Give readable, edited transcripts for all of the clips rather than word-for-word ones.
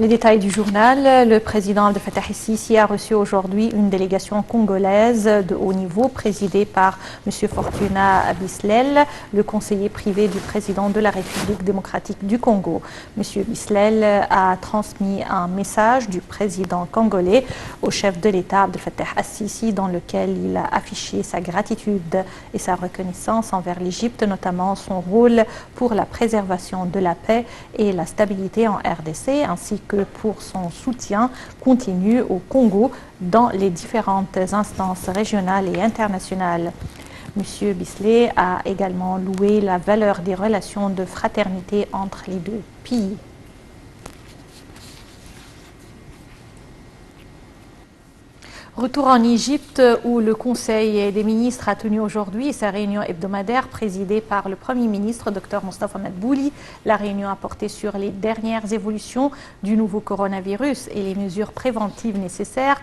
Les détails du journal. Le président Abdel Fattah el-Sisi a reçu aujourd'hui une délégation congolaise de haut niveau présidée par M. Fortuna Bislel, le conseiller privé du président de la République démocratique du Congo. M. Bislel a transmis un message du président congolais au chef de l'État Abdel Fattah el-Sisi dans lequel il a affiché sa gratitude et sa reconnaissance envers l'Égypte, notamment son rôle pour la préservation de la paix et la stabilité en RDC, ainsi que pour son soutien continu au Congo dans les différentes instances régionales et internationales. M. Bisley a également loué la valeur des relations de fraternité entre les deux pays. Retour en Égypte où le Conseil des ministres a tenu aujourd'hui sa réunion hebdomadaire présidée par le Premier ministre Dr Mostafa Madbouli. La réunion a porté sur les dernières évolutions du nouveau coronavirus et les mesures préventives nécessaires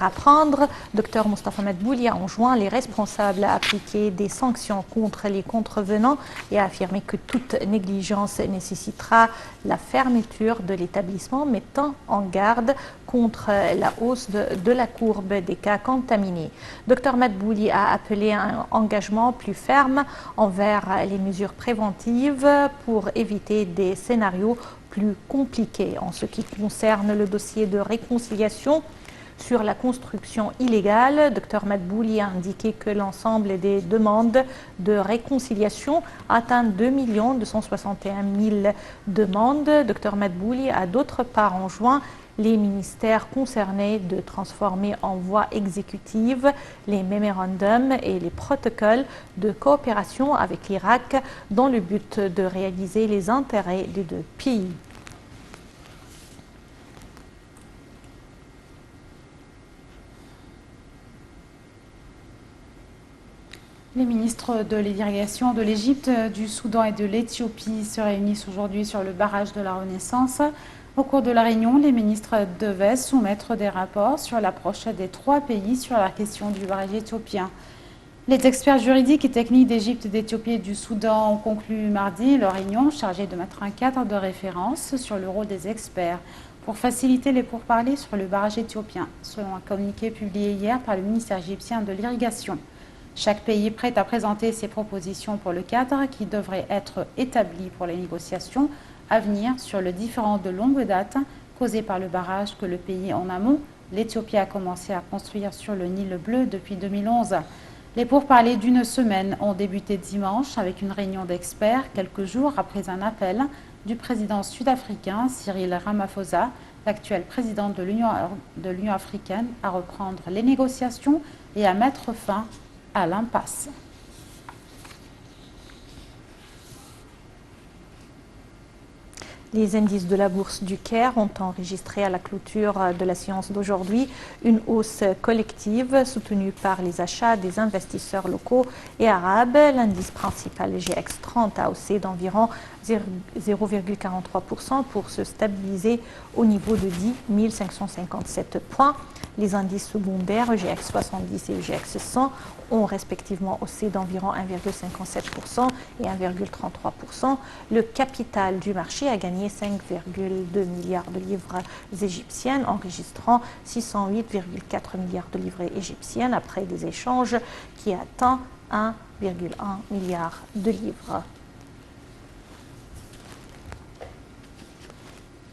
à prendre. Dr Mostafa Madbouli a enjoint les responsables à appliquer des sanctions contre les contrevenants et a affirmé que toute négligence nécessitera la fermeture de l'établissement, mettant en garde contre la hausse de la courbe des cas contaminés. Dr Madbouli a appelé à un engagement plus ferme envers les mesures préventives pour éviter des scénarios plus compliqués. En ce qui concerne le dossier de réconciliation sur la construction illégale, Dr Madbouli a indiqué que l'ensemble des demandes de réconciliation atteint 2 261 000 demandes. Dr Madbouli a d'autre part enjoint les ministères concernés de transformer en voie exécutive les mémorandums et les protocoles de coopération avec l'Irak dans le but de réaliser les intérêts des deux pays. Les ministres de l'irrigation de l'Égypte, du Soudan et de l'Éthiopie se réunissent aujourd'hui sur le barrage de la Renaissance. Au cours de la réunion, les ministres devaient soumettre des rapports sur l'approche des trois pays sur la question du barrage éthiopien. Les experts juridiques et techniques d'Égypte, d'Éthiopie et du Soudan ont conclu mardi leur réunion chargée de mettre un cadre de référence sur le rôle des experts pour faciliter les pourparlers sur le barrage éthiopien, selon un communiqué publié hier par le ministère égyptien de l'Irrigation. Chaque pays est prêt à présenter ses propositions pour le cadre qui devrait être établi pour les négociations à venir sur le différend de longue date causé par le barrage que le pays en amont, l'Éthiopie, a commencé à construire sur le Nil bleu depuis 2011. Les pourparlers d'une semaine ont débuté dimanche avec une réunion d'experts quelques jours après un appel du président sud-africain Cyril Ramaphosa, l'actuel président de l'Union africaine, à reprendre les négociations et à mettre fin à l'impasse. Les indices de la bourse du Caire ont enregistré à la clôture de la séance d'aujourd'hui une hausse collective soutenue par les achats des investisseurs locaux et arabes. L'indice principal GX30 a haussé d'environ 0,43% pour se stabiliser au niveau de 10 557 points. Les indices secondaires GX70 et GX100 ont respectivement haussé d'environ 1,57% et 1,33%. Le capital du marché a gagné 5,2 milliards de livres égyptiennes, enregistrant 608,4 milliards de livres égyptiennes après des échanges qui atteignent 1,1 milliard de livres.